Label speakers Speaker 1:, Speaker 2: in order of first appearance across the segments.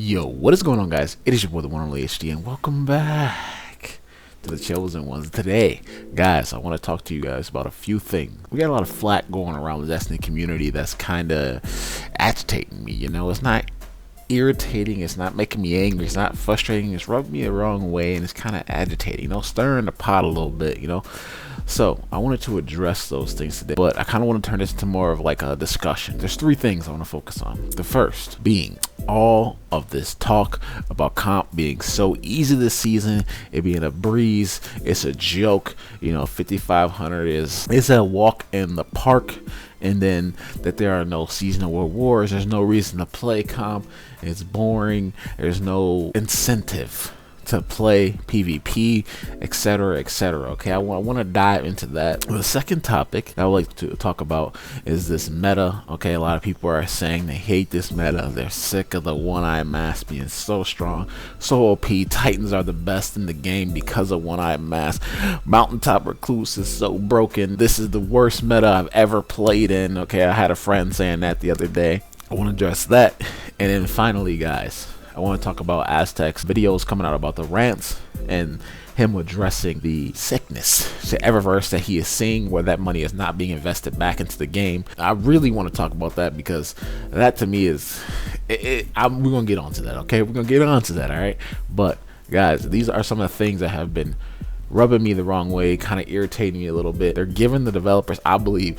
Speaker 1: Yo, what is going on, guys? It is your boy, the OneNOnly HD, and welcome back to the Chosen Ones. Today, guys, I want to talk to you guys about a few things. We got a lot of flack going around the Destiny community that's kind of agitating me. You know, it's not irritating, it's not making me angry, it's not frustrating, it's rubbing me the wrong way, and it's kind of agitating, you know, stirring the pot a little bit, you know. So I wanted to address those things today, but I kind of want to turn this into more of like a discussion. There's three things I want to focus on. The first being all of this talk about comp being so easy this season, it being a breeze, it's a joke, you know, 5,500 is a walk in the park, and then that there are no seasonal rewards, there's no reason to play comp, it's boring, there's no incentive to play PvP, etc., etc. Okay, I want to dive into that. The second topic I would like to talk about is this meta. Okay, a lot of people are saying they hate this meta. They're sick of the one-eye mask being so strong, so OP. Titans are the best in the game because of one-eye mask. Mountaintop Recluse is so broken. This is the worst meta I've ever played in. Okay, I had a friend saying that the other day. I want to address that. And then finally, guys, I want to talk about Aztec's videos coming out about the rants and him addressing the sickness to Eververse that he is seeing, where that money is not being invested back into the game. I really want to talk about that because that to me is, we're going to get onto that, okay? We're going to get onto that, all right? But guys, these are some of the things that have been rubbing me the wrong way, kind of irritating me a little bit. They're giving the developers, I believe,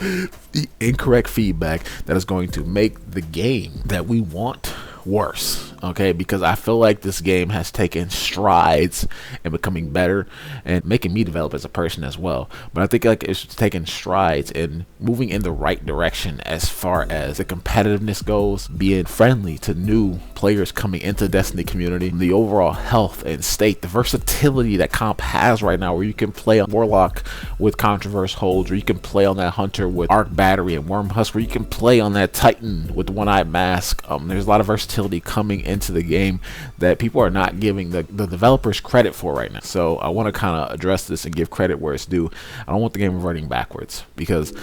Speaker 1: the incorrect feedback that is going to make the game that we want worse, okay? Because I feel like this game has taken strides in becoming better and making me develop as a person as well, but I think like it's taking strides in moving in the right direction as far as the competitiveness goes, being friendly to new players coming into the Destiny community, the overall health and state, the versatility that comp has right now, where you can play on Warlock with Controverse holds, or you can play on that Hunter with Arc Battery and Worm Husk, where you can play on that Titan with One Eye Mask. There's a lot of versatility coming into the game that people are not giving the developers credit for right now. So I want to kind of address this and give credit where it's due. I don't want the game reverting backwards, because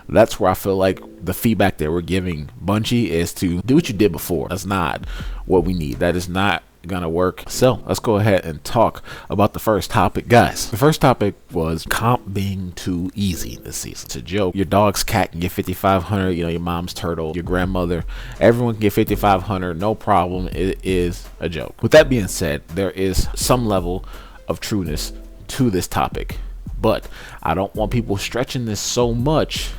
Speaker 1: that's where I feel like the feedback that we're giving Bungie is to do what you did before. That's not what we need. That is not gonna work. So let's go ahead and talk about the first topic, guys. The first topic was comp being too easy this season. It's a joke. Your dog's cat can get 5,500, you know, your mom's turtle, your grandmother, everyone can get 5,500, no problem. It is a joke. With that being said, there is some level of trueness to this topic, but I don't want people stretching this so much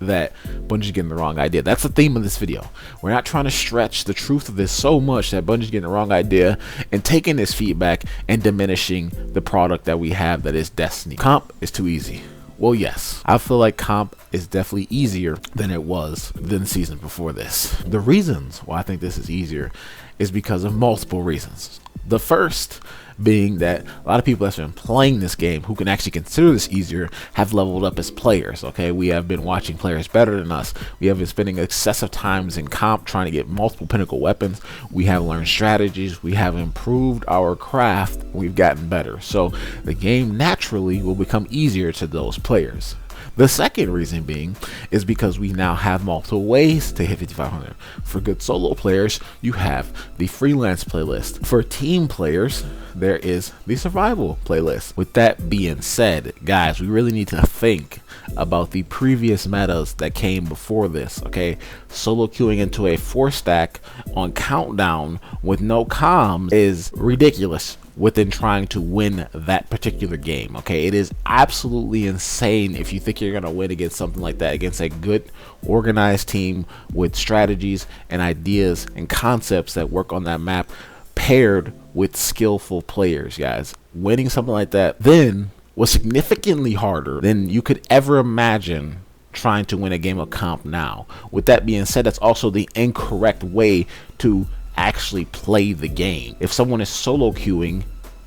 Speaker 1: that Bungie's getting the wrong idea. That's the theme of this video. We're not trying to stretch the truth of this so much that Bungie's getting the wrong idea and taking this feedback and diminishing the product that we have, that is Destiny. Comp is too easy. Well, yes, I feel like comp is definitely easier than it was than the season before this. The reasons why I think this is easier is because of multiple reasons. The first being that a lot of people that's been playing this game, who can actually consider this easier, have leveled up as players. Okay, we have been watching players better than us. We have been spending excessive times in comp trying to get multiple pinnacle weapons. We have learned strategies. We have improved our craft. We've gotten better. So the game naturally will become easier to those players. The second reason being is because we now have multiple ways to hit 5,500. For good solo players, you have the freelance playlist. For team players, there is the survival playlist. With that being said, guys, we really need to think about the previous metas that came before this, okay? Solo queuing into a 4-stack on Countdown with no comms is ridiculous within trying to win that particular game, okay? It is absolutely insane if you think you're gonna win against something like that, against a good organized team with strategies and ideas and concepts that work on that map, paired with skillful players, guys. Winning something like that then was significantly harder than you could ever imagine trying to win a game of comp now. With that being said, that's also the incorrect way to actually play the game. If someone is solo queuing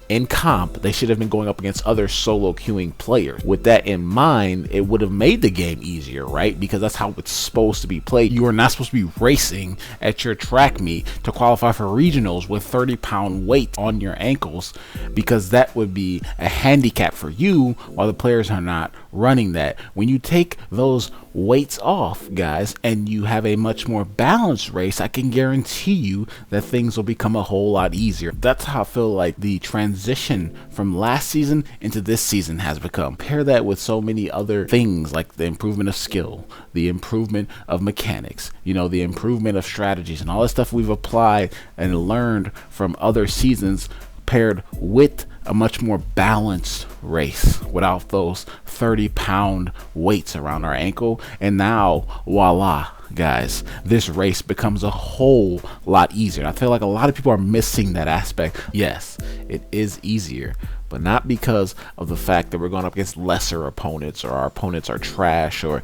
Speaker 1: in comp, they should have been going up against other solo queuing players. With that in mind, it would have made the game easier, right? Because that's how it's supposed to be played. You are not supposed to be racing at your track meet to qualify for regionals with 30-pound weight on your ankles, because that would be a handicap for you while the players are not running that. When you take those weights off, guys, and you have a much more balanced race, I can guarantee you that things will become a whole lot easier. That's how I feel like the transition from last season into this season has become. Pair that with so many other things like the improvement of skill, the improvement of mechanics, the improvement of strategies, and all the stuff we've applied and learned from other seasons, paired with a much more balanced race without those 30-pound weights around our ankle. And now, voila, guys, this race becomes a whole lot easier. I feel like a lot of people are missing that aspect. Yes, it is easier, but not because of the fact that we're going up against lesser opponents or our opponents are trash or,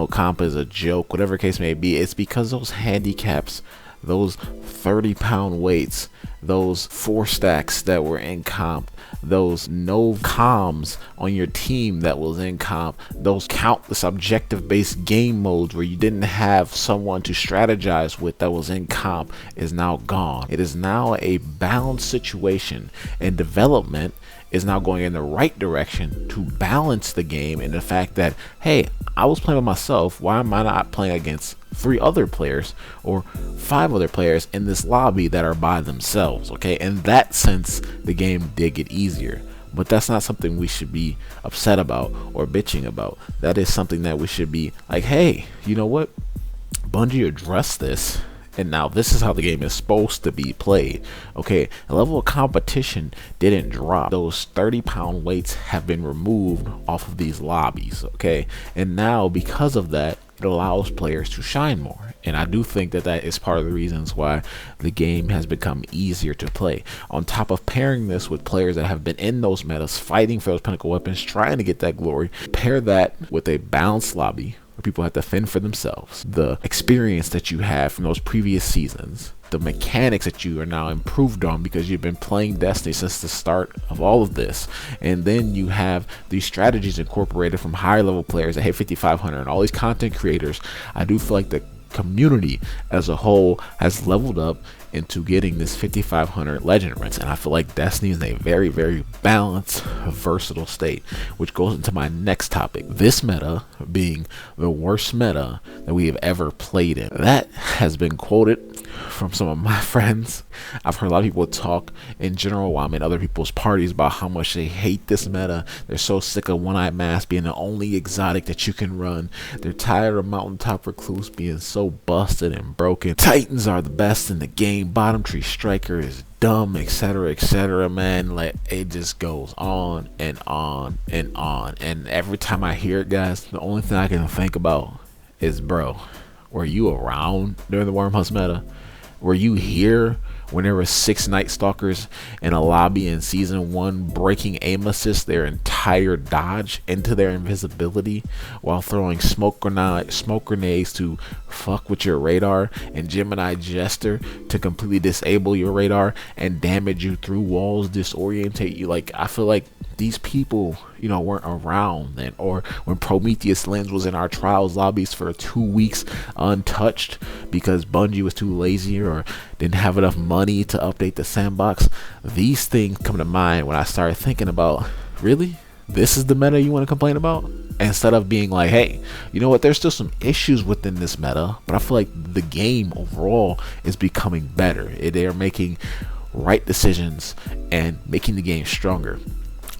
Speaker 1: comp is a joke, whatever the case may be. It's because those handicaps, those 30-pound weights, those 4 stacks that were in comp, those no comms on your team that was in comp, those countless objective based game modes where you didn't have someone to strategize with that was in comp is now gone. It is now a balanced situation, and development is now going in the right direction to balance the game, and the fact that, hey, I was playing with myself, why am I not playing against 3 other players or 5 other players in this lobby that are by themselves? Okay, in that sense, the game did get easier, but that's not something we should be upset about or bitching about. That is something that we should be like, hey, you know what, Bungie addressed this, and now this is how the game is supposed to be played. Okay, the level of competition didn't drop. Those 30-pound weights have been removed off of these lobbies. Okay, and now because of that, it allows players to shine more. And I do think that that is part of the reasons why the game has become easier to play. On top of pairing this with players that have been in those metas, fighting for those pinnacle weapons, trying to get that glory, pair that with a balanced lobby where people have to fend for themselves, the experience that you have from those previous seasons, the mechanics that you are now improved on because you've been playing Destiny since the start of all of this, and then you have these strategies incorporated from higher level players that hit 5,500 and all these content creators. I do feel like the community as a whole has leveled up into getting this 5,500 legend ranks, and I feel like Destiny is in a very, very balanced, versatile state, which goes into my next topic. This meta being the worst meta that we have ever played in. That has been quoted from some of my friends. I've heard a lot of people talk in general while I'm in other people's parties about how much they hate this meta. They're so sick of One-Eyed Mask being the only exotic that you can run. They're tired of Mountaintop Recluse being so busted and broken. Titans are the best in the game. Bottom Tree Striker is dumb, etc., man. Like, it just goes on and on and on. And every time I hear it, guys, the only thing I can think about is, bro, were you around during the Wormhouse meta? Were you here when there were 6 Night Stalkers in a lobby in Season 1 breaking aim assist their entire dodge into their invisibility while throwing smoke grenades to fuck with your radar, and Gemini Jester to completely disable your radar and damage you through walls, disorientate you? Like, I feel like these people, weren't around then, or when Prometheus Lens was in our trials lobbies for 2 weeks untouched because Bungie was too lazy or didn't have enough money to update the sandbox. These things come to mind when I started thinking about, really? This is the meta you want to complain about? Instead of being like, hey, you know what, there's still some issues within this meta, but I feel like the game overall is becoming better. They're making right decisions and making the game stronger.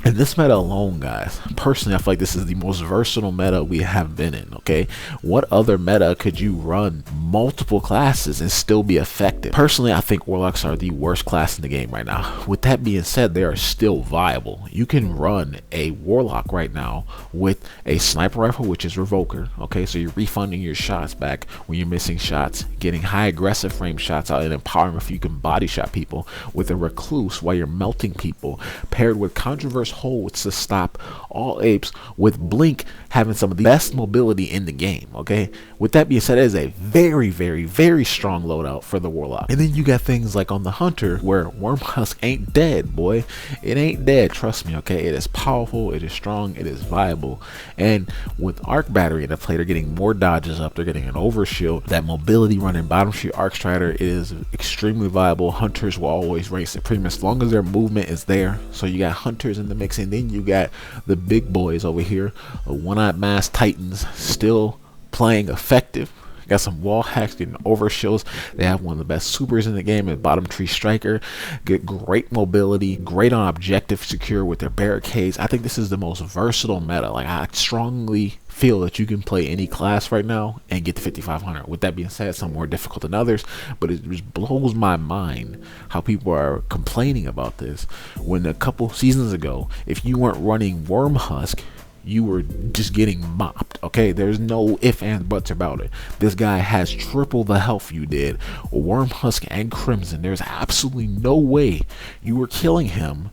Speaker 1: And this meta alone, guys, personally, I feel like this is the most versatile meta we have been in, okay? What other meta could you run multiple classes and still be effective? Personally, I think Warlocks are the worst class in the game right now. With that being said, they are still viable. You can run a Warlock right now with a sniper rifle, which is Revoker, okay? So you're refunding your shots back when you're missing shots, getting high aggressive frame shots out, and empowering if you can body shot people with a Recluse while you're melting people, paired with Controversial Holds to stop all apes, with Blink having some of the best mobility in the game, okay? With that being said, it is a very, very, very strong loadout for the Warlock. And then you got things like on the Hunter where Wormhusk ain't dead, boy. It ain't dead, trust me, okay? It is powerful, it is strong, it is viable. And with Arc Battery in the play, they're getting more dodges up, they're getting an overshield. That mobility running Bottom Street Arc Strider is extremely viable. Hunters will always rank supreme as long as their movement is there. So you got Hunters in the mix, and then you got the big boys over here, One-Eyed Mask Titans, still playing effective. Got some wall hacks, getting overshields. They have one of the best supers in the game at bottom tree striker. Get great mobility, great on objective secure with their barricades. I think this is the most versatile meta. Like, I strongly feel that you can play any class right now and get to 5500. With that being said, some more difficult than others, but it just blows my mind how people are complaining about this when a couple seasons ago, if you weren't running Worm Husk, you were just getting mopped. Okay, there's no ifs and buts about it. This guy has triple the health you did, Worm Husk and Crimson. There's absolutely no way you were killing him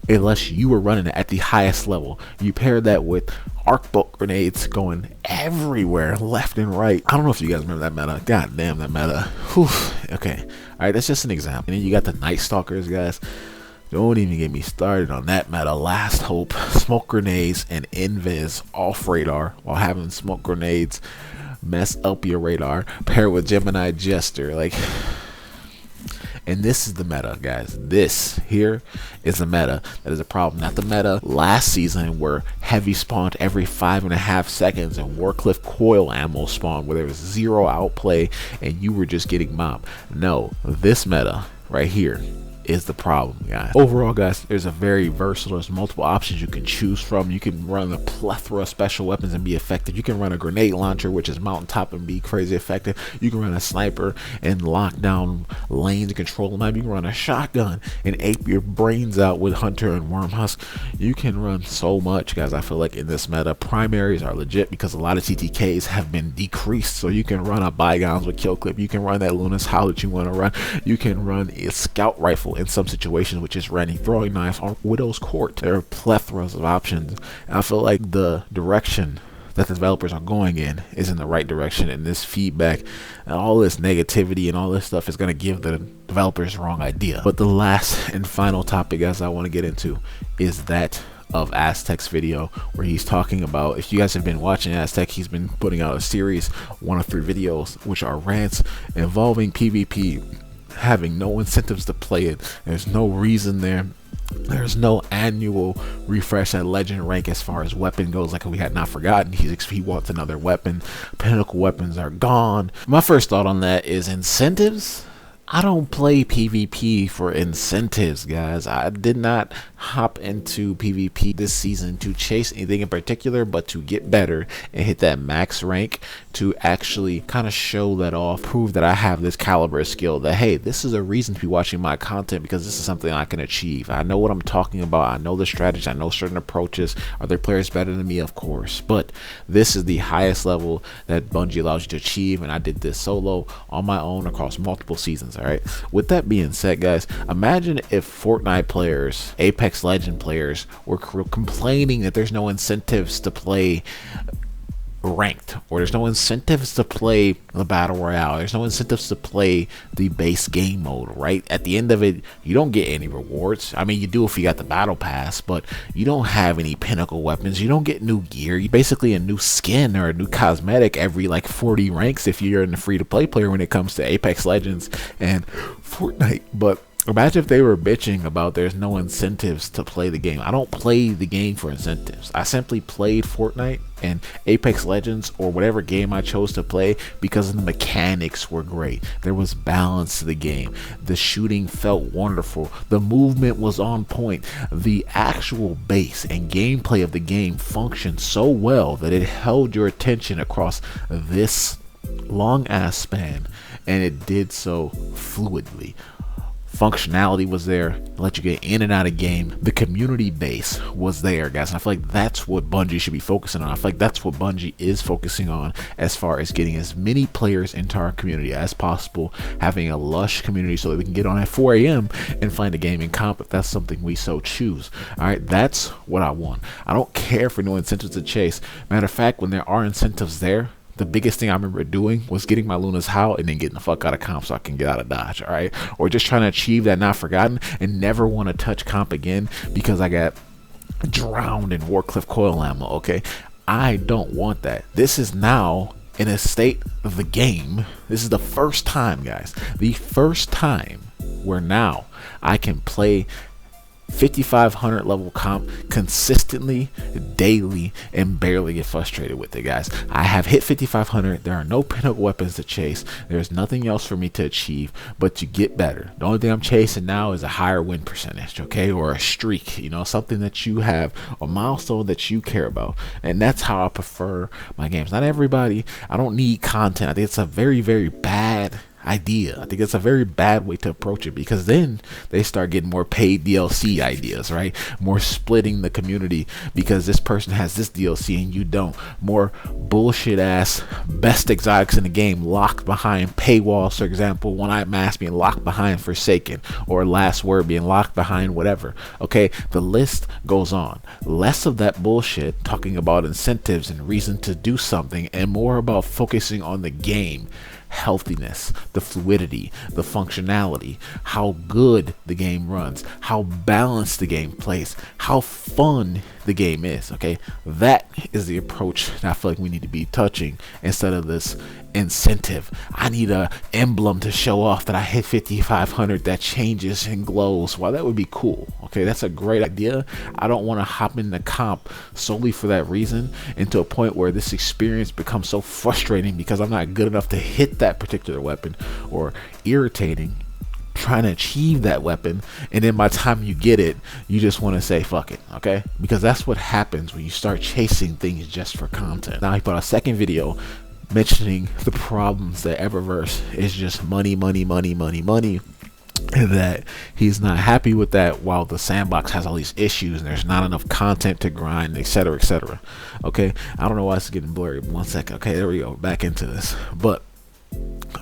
Speaker 1: unless you were running it at the highest level. You pair that with arc bolt grenades going everywhere, left and right. I don't know if you guys remember that meta. God damn, that meta. Whew. Okay, all right, that's just an example. And then you got the Night Stalkers, guys. Don't even get me started on that meta. Last Hope, smoke grenades, and invis off radar, while having smoke grenades mess up your radar, paired with Gemini Jester. Like, and this is the meta, guys. This here is the meta that is a problem. Not the meta last season where heavy spawned every 5.5 seconds and Warcliffe coil ammo spawned where there was zero outplay and you were just getting mobbed. No, this meta right here is the problem, guys. Overall, guys, there's a very versatile, there's multiple options you can choose from. You can run a plethora of special weapons and be effective. You can run a grenade launcher, which is mountaintop, and be crazy effective. You can run a sniper and lock down lanes and control them. You can run a shotgun and ape your brains out with Hunter and Worm Husk. You can run so much, guys. I feel like in this meta, primaries are legit because a lot of TTKs have been decreased, so you can run a Bygones with kill clip. You can run that Luna's Howl that you want to run. You can run a scout rifle in some situations, which is running throwing knives on Widow's Court. There are plethoras of options. And I feel like the direction that the developers are going in is in the right direction, and this feedback and all this negativity and all this stuff is going to give the developers the wrong idea. But the last and final topic, guys, I want to get into is that of Aztec's video, where he's talking about, if you guys have been watching Aztec, he's been putting out a series, 1 of 3 videos, which are rants involving PvP, having no incentives to play it. There's no reason there. There's no annual refresh at legend rank as far as weapon goes. Like we had not forgotten, he wants another weapon. Pinnacle weapons are gone. My first thought on that is incentives. I don't play PvP for incentives, guys. I did not hop into PvP this season to chase anything in particular, but to get better and hit that max rank, to actually kind of show that off, prove that I have this caliber of skill, that hey, this is a reason to be watching my content, because this is something I can achieve. I know what I'm talking about. I know the strategy. I know certain approaches. Are there players better than me? Of course, but this is the highest level that Bungie allows you to achieve, and I did this solo on my own across multiple seasons. All right, with that being said, guys, imagine if Fortnite players, Apex Legend players, were complaining that there's no incentives to play ranked, or there's no incentives to play the battle royale, there's no incentives to play the base game mode, right? At the end of it, you don't get any rewards. I mean, you do if you got the battle pass, but you don't have any pinnacle weapons. You don't get new gear. You basically a new skin or a new cosmetic every like 40 ranks if you're in the free-to-play player when it comes to Apex Legends and Fortnite. But imagine if they were bitching about there's no incentives to play the game. I don't play the game for incentives. I simply played Fortnite and Apex Legends or whatever game I chose to play because the mechanics were great. There was balance to the game. The shooting felt wonderful. The movement was on point. The actual base and gameplay of the game functioned so well that it held your attention across this long ass span, and it did so fluidly. Functionality was there, let you get in and out of game. The community base was there, guys, and I feel like that's what Bungie should be focusing on. I feel like that's what Bungie is focusing on as far as getting as many players into our community as possible, having a lush community so that we can get on at 4 a.m. and find a gaming comp if that's something we so choose. All right, that's what I want. I don't care for no incentives to chase. Matter of fact, when there are incentives there, the biggest thing I remember doing was getting my Luna's Howl and then getting the fuck out of comp so I can get out of Dodge, all right? Or just trying to achieve that not forgotten and never want to touch comp again because I got drowned in Warcliffe coil ammo, okay? I don't want that. This is now in a state of the game. This is the first time, guys, the first time where now I can play 5,500 level comp consistently, daily, and barely get frustrated with it, guys. I have hit 5,500. There are no pinnacle weapons to chase. There's nothing else for me to achieve but to get better. The only thing I'm chasing now is a higher win percentage, okay, or a streak, you know, something that you have, a milestone that you care about. And that's how I prefer my games. Not everybody, I don't need content. I think it's a very, very bad idea. I think it's a very bad way to approach it, because then they start getting more paid DLC ideas, right? More splitting the community because this person has this DLC and you don't. More bullshit ass best exotics in the game locked behind paywalls, for example, One-Eyed Mask being locked behind Forsaken, or Last Word being locked behind whatever. Okay, the list goes on. Less of that bullshit talking about incentives and reason to do something, and more about focusing on the game healthiness, the fluidity, the functionality, how good the game runs, how balanced the game plays, how fun the game is. Okay, that is the approach that I feel like we need to be touching, instead of this incentive. I need a emblem to show off that I hit 5,500 that changes and glows. Well, that would be cool. Okay, that's a great idea. I don't want to hop in the comp solely for that reason, and to a point where this experience becomes so frustrating because I'm not good enough to hit that particular weapon, or irritating trying to achieve that weapon, and then by the time you get it, you just want to say fuck it. Okay, because that's what happens when you start chasing things just for content. Now he put out a second video mentioning the problems that Eververse is just money, and that he's not happy with that, while the sandbox has all these issues and there's not enough content to grind, etc, etc. Okay, I don't know why it's getting blurry. 1 second. Okay, there we go, back into this. But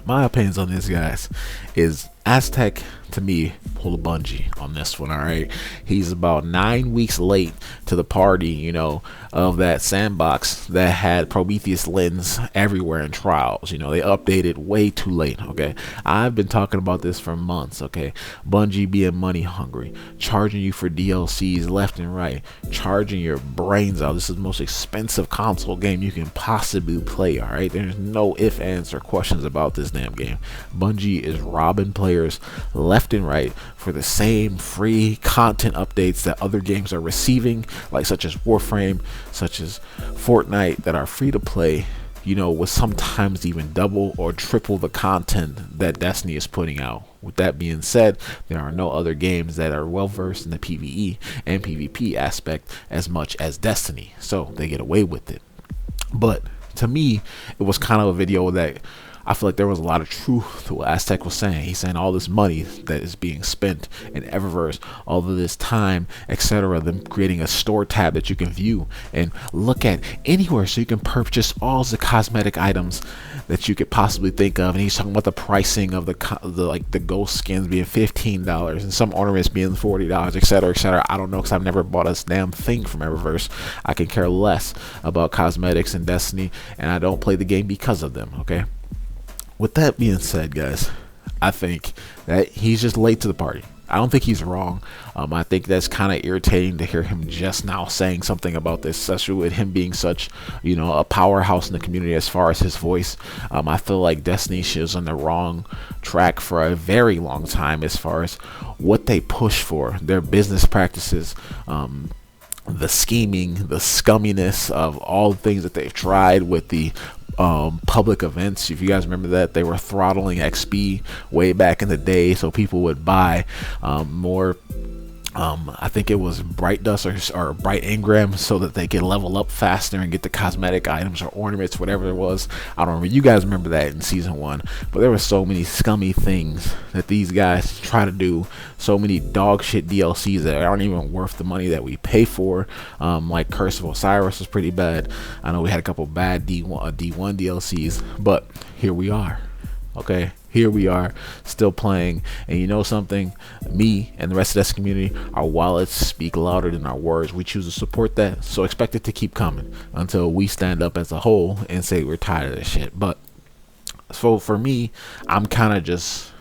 Speaker 1: my opinions on this, guys, is Aztec, to me, pull a Bungie on this one. All right, he's about 9 weeks late to the party, you know, of that sandbox that had Prometheus lens everywhere in trials. You know, they updated way too late. Okay, I've been talking about this for months. Okay, Bungie being money hungry, charging you for DLCs left and right, charging your brains out. This is the most expensive console game you can possibly play. All right, there's no ifs, ands, or questions about this damn game. Bungie is robbing players left and right for the same free content updates that other games are receiving, like such as Warframe, such as Fortnite, that are free to play, you know, with sometimes even double or triple the content that Destiny is putting out. With that being said, there are no other games that are well versed in the PvE and PvP aspect as much as Destiny, so they get away with it. But to me, it was kind of a video that I feel like there was a lot of truth to what Aztec was saying. He's saying all this money that is being spent in Eververse, all of this time, etc., them creating a store tab that you can view and look at anywhere, so you can purchase all the cosmetic items that you could possibly think of. And he's talking about the pricing of the ghost skins being $15 and some ornaments being $40, etc., etc. I don't know, because I've never bought a damn thing from Eververse. I can care less about cosmetics in Destiny, and I don't play the game because of them. Okay, with that being said, guys, I think that he's just late to the party. I don't think he's wrong. I think that's kind of irritating to hear him just now saying something about this, especially with him being such, you know, a powerhouse in the community as far as his voice. I feel like Destiny is on the wrong track for a very long time as far as what they push for, their business practices, the scheming, the scumminess of all the things that they've tried with the public events. If you guys remember that, they were throttling XP way back in the day so people would buy more I think it was Bright Dust or Bright Engram, so that they could level up faster and get the cosmetic items or ornaments, whatever it was. I don't remember. You guys remember that in season 1, but there were so many scummy things that these guys try to do, so many dog shit DLCs that aren't even worth the money that we pay for. Like Curse of Osiris was pretty bad. I know we had a couple bad D1 DLCs, but here we are. Okay, here we are still playing, and you know something, me and the rest of this community, our wallets speak louder than our words. We choose to support that, so expect it to keep coming until we stand up as a whole and say we're tired of this shit. But so for me, I'm kind of just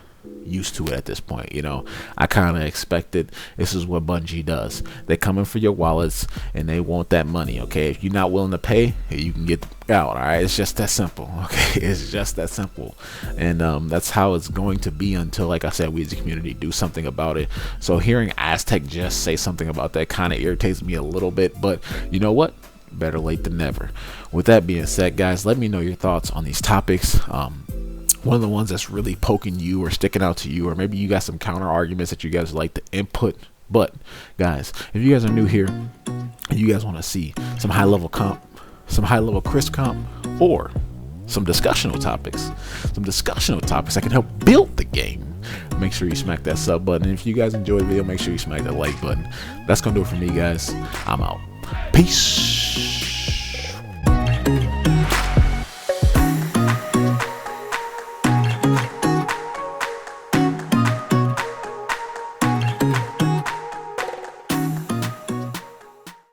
Speaker 1: used to it at this point. You know, I kind of expected this is what Bungie does. They come in for your wallets and they want that money. Okay, if you're not willing to pay, you can get out. All right, it's just that simple. Okay, it's just that simple, and that's how it's going to be until, like I said, we as a community do something about it. So hearing Aztec just say something about that kind of irritates me a little bit, but you know what? Better late than never. With that being said, guys, let me know your thoughts on these topics. One of the ones that's really poking you or sticking out to you, or maybe you got some counter arguments that you guys like to input. But guys, if you guys are new here and you guys want to see some high level comp, some high level crisp comp, or some discussional topics that can help build the game, make sure you smack that sub button. If you guys enjoyed the video, make sure you smack that like button. That's gonna do it for me, guys. I'm out. Peace.